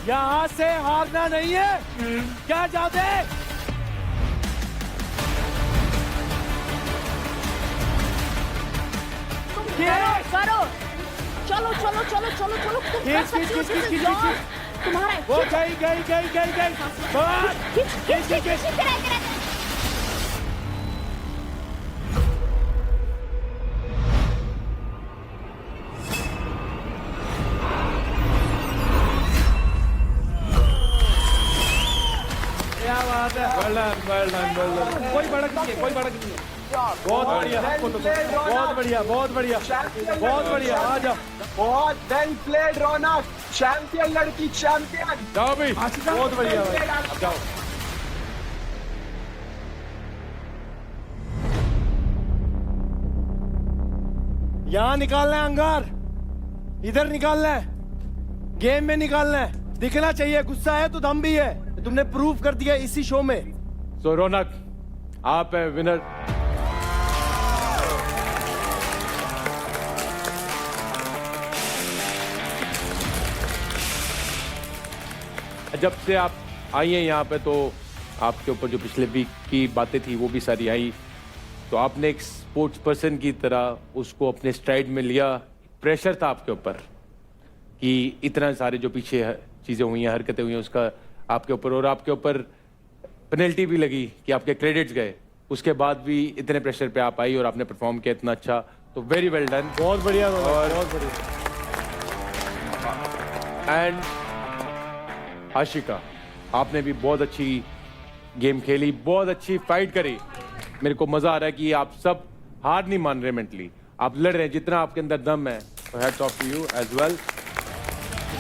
यहाँ से हारना नहीं है क्या चाहते? करो, चलो चलो चलो चलो चलो, तुम कर सकती हो, this is yours. तुम्हारा है. वो गई बस। क्या बात है, well done. कोई भड़क नहीं है, कोई भड़क नहीं है. बहुत बढ़िया, बहुत बढ़िया. आ जाओ. बहुत वेल प्लेड रौनक, चैंपियन लड़की, चैंपियन. जाओ भी, बहुत बढ़िया भाई. जाओ. यहाँ निकालना है अंगार, इधर निकालना है, गेम में निकालना है. दिखना चाहिए, गुस्सा है तो दम भी है. तुमने प्रूव कर दिया इसी शो में. सो रौनक, आप है विनर. जब से आप आई हैं यहाँ पे तो आपके ऊपर जो पिछले वीक की बातें थी वो भी सारी आई. तो आपने एक स्पोर्ट्स पर्सन की तरह उसको अपने स्ट्राइड में लिया. प्रेशर था आपके ऊपर कि इतना सारे जो पीछे चीज़ें हुई हैं, हरकतें हुई हैं, उसका आपके ऊपर, और आपके ऊपर पेनल्टी भी लगी कि आपके क्रेडिट्स गए. उसके बाद भी इतने प्रेशर पे आप आई और आपने परफॉर्म किया इतना अच्छा. तो वेरी वेल डन. बहुत बढ़िया. और बहुत बढ़िया. एंड आशिका, आपने भी बहुत अच्छी गेम खेली, बहुत अच्छी फाइट करी. मेरे को मजा आ रहा है कि आप सब हार नहीं मान रहे मेंटली, आप लड़ रहे हैं. जितना आपके अंदर दम है, hats off to you as well.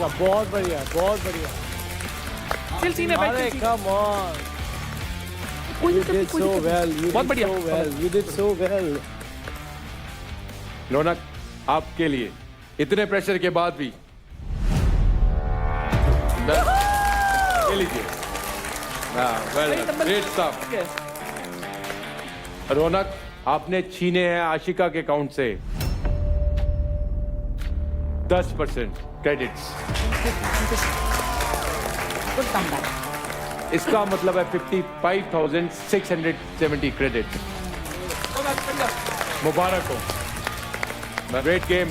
बहुत बढ़िया, बहुत बढ़िया. अरे come on, you did so well, you did so well. Raunak, आपके लिए इतने प्रेशर के बाद भी ले लीजिए. Great stuff. रौनक, आपने छीने हैं आशिका के अकाउंट से 10% क्रेडिट्स. इसका मतलब है 55,670 क्रेडिट. मुबारक हो. Great game.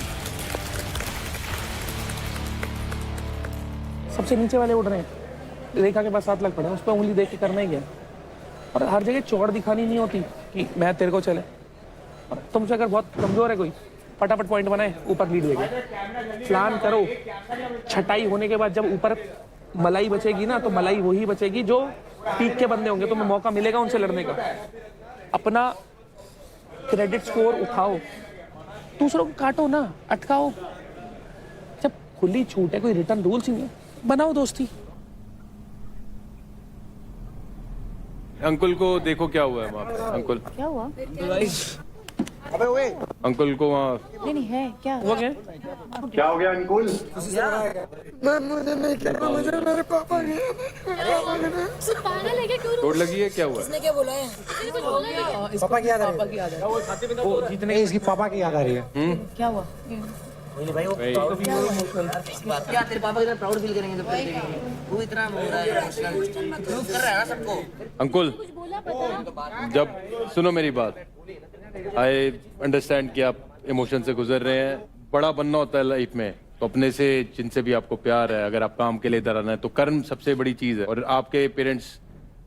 सबसे नीचे वाले उड़ रहे हैं. रेखा के पास 7 लाख पड़े, उस पर उंगली देख के करना ही है. और हर जगह चौड़ दिखानी नहीं होती कि मैं तेरे को चले. और तुमसे अगर बहुत कमजोर है कोई, फटाफट पॉइंट बनाए, ऊपर लीड देगा. प्लान करो. छटाई होने के बाद जब ऊपर मलाई बचेगी ना, तो मलाई वही बचेगी जो पीक के बंदे होंगे. तुम्हें मौका मिलेगा उनसे लड़ने का. अपना क्रेडिट स्कोर उठाओ, दूसरों को काटो ना, अटकाओ. जब खुली छूट है, कोई रिटर्न रूल्स नहीं है, बनाओ दोस्ती. अंकुल को देखो क्या हुआ है वहाँ पे. अंकुल, क्या हुआ? अबे ओए, अंकुल को वहाँ नहीं है क्या हुआ? क्या हो गया अंकुल? मुझे नहीं कहना, मुझे मेरे पापा ने पागल है क्या? क्यों चोट लगी है? क्या हुआ है? इसने क्या बोला है? पापा की याद आ रही है. वो जीतने इसकी पापा की याद आ रही है. क्या हुआ? भाई वो क्या तेरे पापा कितना प्राउड फील करेंगे जब वो इतना हो रहा है, प्रूव कर रहा है ना सबको. अंकुल, जब सुनो मेरी बात, आई अंडरस्टैंड कि आप इमोशन से गुजर रहे हैं. बड़ा बनना होता है लाइफ में, तो अपने से जिनसे भी आपको प्यार है, अगर आप काम के लिए इधर आना है तो कर्म सबसे बड़ी चीज़ है. और आपके पेरेंट्स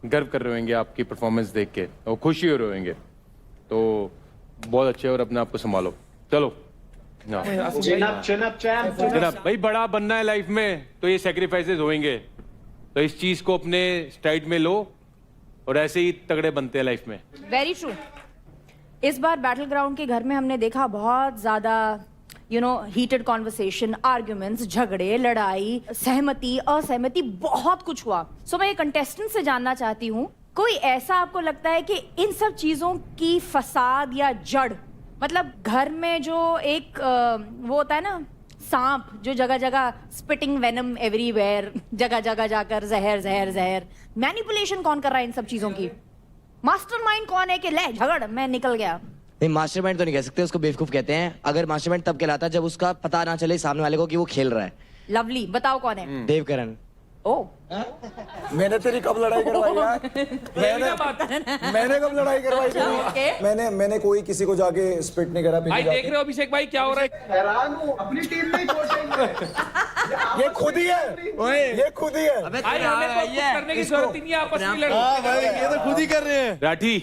गर्व कर रहे होंगे आपकी परफॉर्मेंस देख के, और खुशी हो रहे होंगे. तो बहुत अच्छे, और अपने आप को संभालो. चलो चिन अप चैंप. जनाब भाई, बड़ा बनना है लाइफ में तो ये सेक्रीफाइसेस होंगे. तो इस चीज़ को अपने स्ट्राइड में लो, और ऐसे ही तगड़े बनते हैं लाइफ में. Very true. इस बार बैटल ग्राउंड के घर में हमने देखा बहुत ज्यादा हीटेड कॉन्वर्सेशन, आर्ग्यूमेंट्स, झगड़े, लड़ाई, सहमति, असहमति, बहुत कुछ हुआ. सो मैं ये कंटेस्टेंट से जानना चाहती हूँ, कोई ऐसा आपको लगता है कि इन सब चीजों की फसाद या जड़, मतलब घर में जो एक वो होता है ना, सांप जो जगह जगह स्पिटिंग वेनम एवरीवेयर, जगह जगह जाकर जहर जहर जहर, मैनिपुलेशन कौन कर रहा है इन सब चीजों की? मास्टरमाइंड कौन है कि ले झगड़ मैं निकल गया? नहीं, मास्टरमाइंड तो नहीं कह सकते, उसको बेवकूफ कहते हैं. अगर मास्टरमाइंड तब कहलाता है जब उसका पता ना चले सामने वाले को कि वो खेल रहा है. लवली, बताओ कौन है? देवकरण. ओह, मैंने तेरी कब लड़ाई करवाई यार? मैंने कब लड़ाई करवाई Okay. तेरी? मैंने कोई किसी को जाके स्पिट नहीं करा। भाई देख रहे हो अभिषेक भाई क्या हो रहा है? हैरान हूँ, अपनी टीम में ही कोचिंग ये खुद ही है, ये खुद ही है। भाई हमें तो कुछ करने की जरूरत ही नहीं है, आपस में लड़ो। ये तो खुद ही कर रहे हैं। राठी,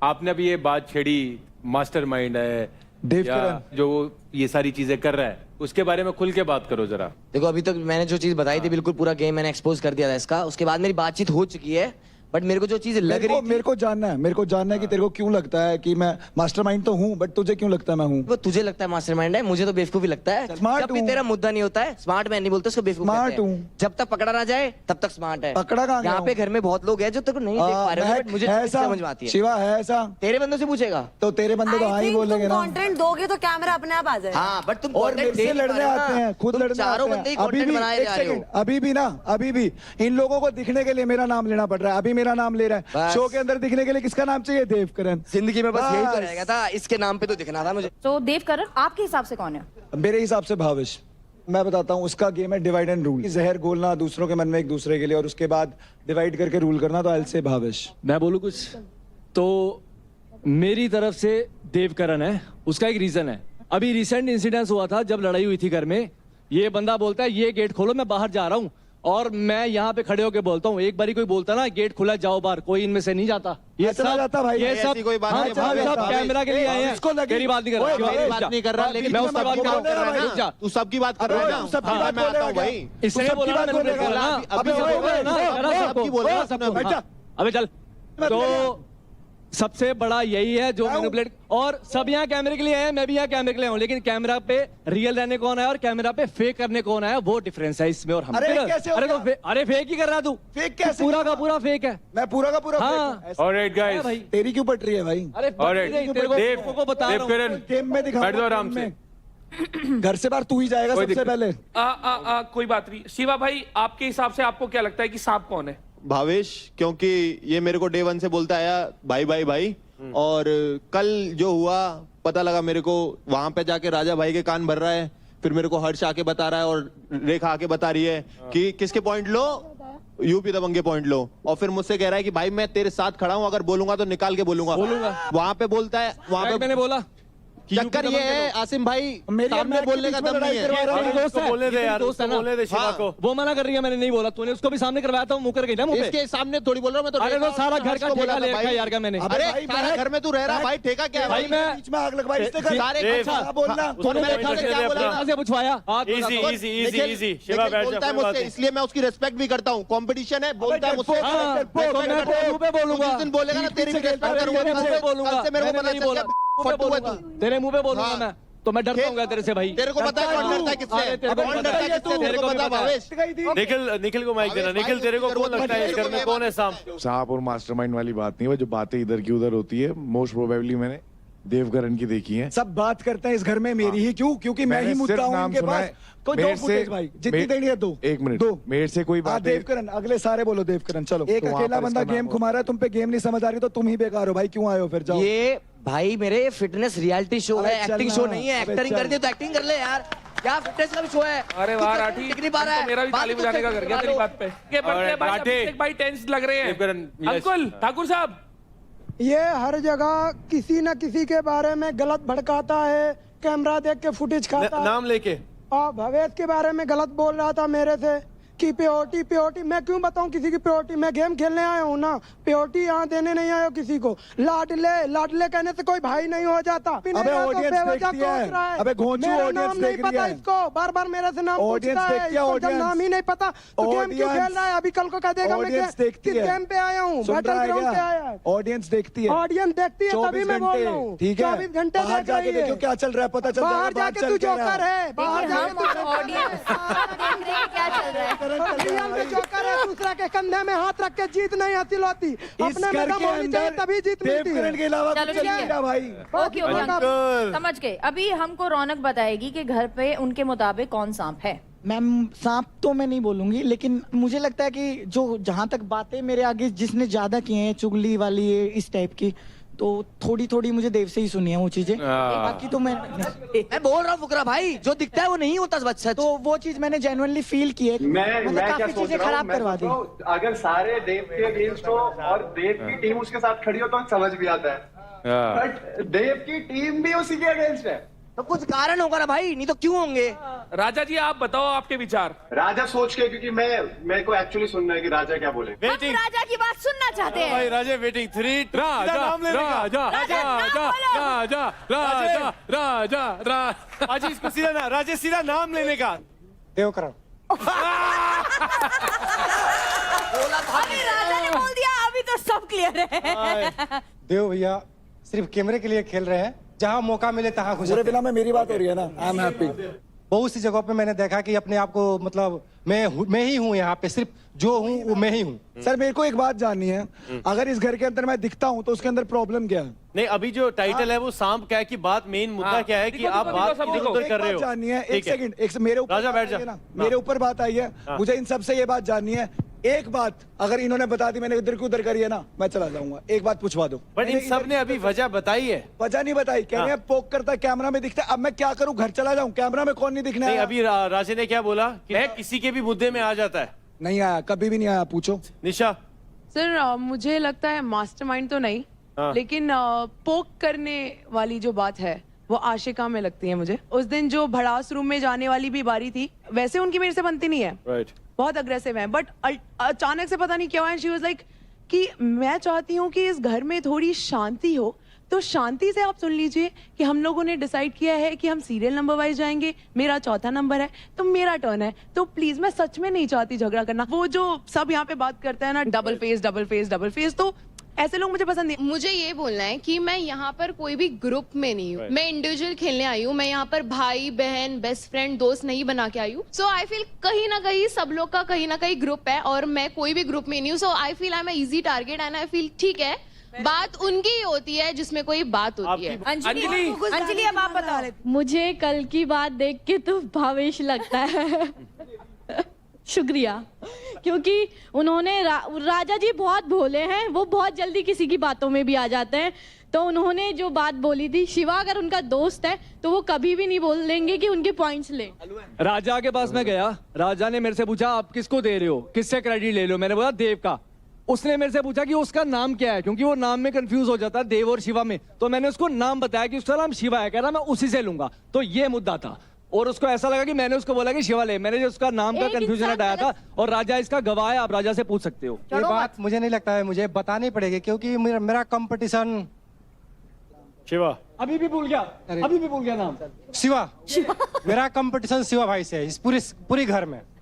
आपने अभी ये बात छेड़ी, मास्टरमाइंड है देवकरण। जो ये सारी चीजें कर रहा है, उसके बारे में खुल के बात करो जरा। देखो अभी तक मैंने जो चीज बताई थी बिल्कुल पूरा गेम मैंने एक्सपोज कर दिया था इसका। उसके बाद मेरी बातचीत हो चुकी है, बट मेरे को जो चीज लग रही थी, मेरे को जानना है कि तेरे को क्यों लगता है कि मैं मास्टरमाइंड तो हूँ, बट तुझे क्यों लगता है मैं हूँ? वो तुझे लगता है मास्टरमाइंड है, मुझे तो बेवकूफी लगता है। स्मार्ट जब भी हूँ। तेरा मुद्दा नहीं होता है, स्मार्ट मैं नहीं बोलता, उसको बेवकूफ स्मार्ट कहते हैं। हूँ। जब तक पकड़ा ना जाए तब तक स्मार्ट है। पकड़ा कहाँ गया यहाँ पे हूँ? घर में बहुत लोग हैं जो तेरे को नहीं देख पा रहे हो, बट मुझे है चीज़ ऐसा? समझ में आती है। शिवा है ऐसा? तेरे बंदों से पूछेगा तो तेरे बंदे तो हाँ ही बोलेंगे ना। कंटेंट दोगे तो कैमरा अपने आप आ जाएगा। हाँ, बट तुम और content मेरे दे से नहीं पा लड़ने रहे हो आते ना। हैं, खुद तुम लड़ने चारों आते बंदे ही हैं। अभी content भी बनाए एक जा रहे हो। सेकंड, अभी भी इन लोगों को दिखने के लिए मेरा नाम लेना पड़ रहा है। अभी मेरा नाम ले रहा है, बस। शो के अंदर दिखने के लिए किसका नाम चाहिए? देवकरण। जिंदगी में बस यही तो बस। रहेगा था, इसके नाम पे तो दिखना था मुझे। तो देवकरण आपके हिसाब से कौन है? मेरे हिसाब से भाविश। मैं बताता हूँ, उसका गेम है डिवाइड एंड रूल। जहर घोलना दूसरों के मन में एक दूसरे के लिए, और उसके बाद डिवाइड करके रूल करना। तो आई से भाविश। मैं बोलूँ कुछ तो मेरी तरफ से देवकरण है। उसका एक रीजन है, अभी रिसेंट इंसिडेंस हुआ था जब लड़ाई हुई थी घर में। ये बंदा बोलता है ये गेट खोलो, मैं बाहर जा रहा हूँ, और मैं यहाँ पे खड़े होके बोलता हूँ। एक बारी कोई बोलता ना गेट खुला जाओ बाहर, कोई इनमें से नहीं जाता। ये चला सब जाता भाई। ये ऐसी सब कोई बात हाँ, नहीं है, हम सब भावेश, कैमरा के लिए आए हैं। इसको लगी- तेरी बात नहीं कर ओए, रहा, भावेश, बात नहीं कर रहा, लेकिन मैं उसकी बात कर रहा हूँ। रुक जा, तू सबकी बात कर रहा है ना? सबकी बात बोलेगा क्या? इसने बोला ना, मैंने बोला ना, अबे अभी ओए, बोला ना, ओए, करा ओए, सबको, ओए, बोला ओए, सबको। बैठ जा। अबे चल। तो सबसे बड़ा यही है जो मैनिपुलेट, और सब यहाँ कैमरे के लिए हैं, मैं भी यहाँ कैमरे के लिए हूँ, लेकिन कैमरा पे रियल रहने कौन है और कैमरा पे फेक करने कौन है, वो डिफरेंस है इसमें और हम। अरे कैसे हो अरे तो गया? अरे फेक ही कर रहा तू। फेक कैसे? पूरा का पूरा फेक है। मैं पूरा का पूरा हाँ। फेक हूँ। ऐसा- ऑलराइट गाइस, भाई तेरी क्यों पट रही है भाई? अरे ऑलराइट, तेरे को बता रहा हूँ। देवकरण गेम में दिखा। बैठ जाओ आराम से। घर से बाहर तू ही जाएगा कोई सबसे दिक्कत- पहले। कोई बात नहीं। शिवा भाई आपके हिसाब से आपको क्या लगता है कि सांप कौन है? भावेश, क्योंकि ये मेरे को डे 1 से बोलता आया भाई भाई भाई, और कल जो हुआ पता लगा मेरे को, वहां पे जाके राजा भाई के कान भर रहा है, फिर मेरे को हर्ष आके बता रहा है और रेखा आके बता रही है कि किसके पॉइंट लो, यूपी दबंगे पॉइंट लो, और फिर मुझसे कह रहा है कि भाई मैं तेरे साथ खड़ा हूं, अगर बोलूंगा तो निकाल के बोलूंगा। वहां पे बोलता है, वहां पे मैंने बोला चक्कर ये है आसिम भाई, सामने बोलने का दम नहीं है। बोलने दे यार, बोलने दे शिवा को। वो मना कर रही है, मैंने नहीं बोला, तूने उसको भी सामने करवाया था, मुंह कर गई ना मुंह पे। इसके सामने थोड़ी बोल रहा हूं मैं तो। अरे तो सारा घर का ठेका ले रखा है यार का मैंने। अरे सारा घर में तू रह रहा भाई, ठेका क्या है भाई मैं बीच में आग लगवाई इसने कर। सारे अच्छा बोलना। तूने मेरे घर से क्या बोला? कहाँ से पूछवाया? Easy easy easy easy. Shiva लेकिन बैठ बोलता है जा, मुझसे, इसलिए मैं उसकी रिस्पेक्ट भी करता हूँ। कंपटीशन है, बोलता है मुझसे। हाँ, मैं तेरे मुंह पे बोलूंगा। जिस दिन बोलेगा ना तेरी भी रिस्पेक्ट तेरे करूंगा। मुंह पे बोलूंगा। कल से मेरे को मैंने पता नहीं चल बोला, गया फट्टू है तू। तेरे मुंह पे बोलूंगा मैं, तो मैं डरता हूँ तेरे से भाई। तेरे को पता है कौन डरता है किससे? अरे तेरे को कौन पता डरता है है, किससे? तेरे को पता भावेश? निखिल को माइक देना। निखिल, तेरे को कौन लगता है इस घर में कौन है सांप? सांप और मास्टरमाइंड वाली बात नहीं है, जो बातें इधर की उधर होती है मोस्ट प्रोबेबली मैंने देवकरण की देखी है। सब बात करते हैं इस घर में मेरी ही, क्यों? क्योंकि मैं ही मैंने मुद्दा सिर्फ हूँ नाम इनके सुना पास। है। कोई दो मेरे फुटेज से- भाई, जितनी देनी है दो। एक मिनट, दो। मेरे से कोई हाँ बात देवकरण, अगले सारे बोलो देवकरण। चलो, एक तो वहाँ अकेला पर बंदा इसका गेम नाम घुमा रहा है, तुम पे गेम नहीं समझ आ रही, तो तुम ही बेकार हो भाई। क्यों आए हो फिर? जाओ। ये भाई मेरे फिटनेस रियलिटी शो अबे है, चल एक्टिंग ना, शो नहीं है। अबे एक्टरिंग चल। कर दी तो एक्टिंग कर ले यार, क्या फिटनेस का भी शो है। अरे तू वाह कर- राठी, दिख नहीं पा रहा है। मेरा भी बात ताली तो बजाने का कर- कर गया करवा तेरी लो। बात पे। के बड़े भाई राठी। अभिषेक भाई टेंस लग रहे हैं। देवकरण, yes. अंकुल ठाकुर साहब, ये हर जगह किसी न किसी के बारे में गलत भड़काता है, कैमरा देख के फुटेज खाता है। नाम लेके और भवेश के बारे में गलत बोल रहा था मेरे से कि प्योरिटी। मैं क्यों बताऊं किसी की प्योरिटी? मैं गेम खेलने आया हूँ ना, प्योरिटी यहाँ देने नहीं आया हूँ किसी को। लाडले कहने से कोई भाई नहीं हो जाता। अबे ऑडियंस देखती है। अबे घोंचू ऑडियंस देख रही है। इसको बार बार मेरे से नाम ऑडियंस पूछता है, देखती है, इसको जब ऑडियंस। नाम ही नहीं पता तो गेम क्यों खेल रहा है? अभी कल को कह देगा मैं ऑडियंस देखती किस है। गेम पे आया हूँ, सुन बैटल रहा है ग्राउंड पे क्या? आया है। ऑडियंस देखती है। ऑडियंस देखती है, तभी मैं बोल रहा हूँ। ठीक है, 24 घंटे बाहर देख जाके रही देखो है। क्या चल रहा है, पता चल जाएगा। बाहर जाके तू जोकर है, बाहर जाके हम और ऑडियंस देख रहे हैं क्या चल रहा है। रियल में जोकर है, दूसरा के कंधे में हाथ रख के जीत नहीं हासिल होती। अपने में दम होनी चाहिए तभी जीत मिलती है। देवकरण के अलावा चलो कुछ ठीक नहीं है। रहा भाई। ओके ओके अंकल, समझ गए। अभी हमको रौनक बताएगी कि घर पे उनके मुताबिक कौन सांप है। मैम सांप तो मैं नहीं बोलूंगी, लेकिन मुझे लगता है कि जो जहां तक बातें मेरे आगे जिसने ज्यादा की हैं, चुगली वाली इस टाइप की, तो थोड़ी थोड़ी मुझे देव से ही सुनी है वो चीजें, बाकी तो मैं बोल रहा हूँ फुकरा भाई, जो दिखता है वो नहीं होता सच। तो वो चीज मैंने जेन्युइनली फील की है। मैं क्या काफी सोच चीजें रहा हूँ, खराब मैं करवा सोच दी। रहा हूँ, अगर सारे देव के अगेंस्ट हो और देव की टीम उसके साथ खड़ी हो तो समझ भी आता है, बट देव की टीम भी उसी के अगेंस्ट है। तो कुछ कारण होगा ना भाई, नहीं तो क्यों होंगे। राजा जी आप बताओ आपके विचार। राजा सोच के, क्योंकि मेरे को एक्चुअली सुनना है कि राजा क्या बोले। हम राजा की बात सुनना चाहते हैं। भाई राजा वेटिंग 3 राजा राजा राजा राजा राजा राजा राजा आज इसको सीधा ना राजा सीधा नाम लेने का देवकरण। अभी राजा ने बोल दिया, अभी तो सब क्लियर है। देव भैया सिर्फ कैमरे के लिए खेल रहे हैं, जहाँ मौका मिले तहाँ घुस। पूरे फिल्म में मेरी बात हो रही है ना, आई एम हैप्पी। बहुत सी जगहों पे मैंने देखा कि अपने आप को मतलब मैं ही हूँ यहाँ पे, सिर्फ जो हूँ वो मैं ही हूँ। सर मेरे को एक बात जाननी है, अगर इस घर के अंदर मैं दिखता हूँ तो उसके अंदर प्रॉब्लम क्या है? नहीं, अभी जो टाइटल है वो सांप क्या है की बात, मेन मुद्दा क्या है कि आप बात इधर उधर कर रहे हो। जाननी है, एक सेकंड, मेरे ऊपर राजा बैठ जा ना, मेरे ऊपर बात आई है, मुझे इन सबसे ये बात जाननी है। एक बात अगर इन्होंने बता दी, मैंने इधर की उधर करी है ना, मैं चला जाऊंगा। एक बात पूछवा दो। बट इन सब ने अभी वजह बताई है। वजह नहीं बताई, कह रहे हैं पोक करता है, कैमरा में दिखता है। अब मैं क्या करूं, घर चला जाऊं, कैमरा में कौन नहीं दिखना नहीं, है? अभी राजा ने क्या बोला कि मैं किसी के भी मुद्दे में आ जाता है। नहीं आया, कभी भी नहीं आया, पूछो। निशा सर मुझे लगता है मास्टरमाइंड तो नहीं, लेकिन पोक करने वाली जो बात है वो आशिका में लगती है मुझे। उस दिन जो भड़ास रूम में जाने वाली भी बारी थी, वैसे उनकी मेरे से बनती नहीं है, राइट, बहुत अग्रेसिव है, बट अचानक से पता नहीं क्या हुआ, शी वाज लाइक कि मैं चाहती हूँ कि इस घर में थोड़ी शांति हो, तो शांति से आप सुन लीजिए कि हम लोगों ने डिसाइड किया है कि हम सीरियल नंबर वाइज जाएंगे, मेरा चौथा नंबर है तो मेरा टर्न है, तो प्लीज मैं सच में नहीं चाहती झगड़ा करना। वो जो सब यहाँ पे बात करते हैं ना, double face double face double face, तो ऐसे लोग मुझे पसंद नहीं। मुझे ये बोलना है कि मैं यहाँ पर कोई भी ग्रुप में नहीं हूँ, मैं इंडिविजुअल खेलने आई हूँ। मैं यहाँ पर भाई बहन बेस्ट फ्रेंड दोस्त नहीं बना के आई हूँ। सो आई फील कहीं ना कहीं सब लोग का कहीं ना कहीं ग्रुप है और मैं कोई भी ग्रुप में नहीं हूँ। So I feel I am easy target and I feel ठीक है, बात उनकी ही होती है जिसमें कोई बात होती है। अंजलि अब आप बताओ। मुझे कल की बात देख के तो भावेश लगता है शुक्रिया, क्योंकि उन्होंने राजा जी बहुत भोले हैं, वो बहुत जल्दी किसी की बातों में भी आ जाते हैं। तो उन्होंने जो बात बोली थी, शिवा अगर उनका दोस्त है तो वो कभी भी नहीं बोल देंगे कि उनके पॉइंट्स ले। राजा के पास मैं गया, राजा ने मेरे से पूछा आप किसको दे रहे हो, किससे क्रेडिट ले लो, मैंने बोला देव का। उसने मेरे से पूछा कि उसका नाम क्या है, क्योंकि वो नाम में कंफ्यूज हो जाता है देव और शिवा में, तो मैंने उसको नाम बताया कि उसका नाम शिवा है, कह रहा मैं उसी से लूंगा। तो ये मुद्दा था और उसको ऐसा लगा कि मैंने उसको बोला कि शिवा ले, मैंने जो उसका नाम का कंफ्यूजन हटाया था। और राजा इसका गवाह है, आप राजा से पूछ सकते हो। ये बात मुझे नहीं लगता है मुझे बतानी पड़ेगी, क्योंकि मेरा कंपटीशन शिवा, अभी भी भूल गया, अभी भी भूल गया नाम, शिवा। मेरा कंपटीशन शिवा भाई से है इस पूरे घर में।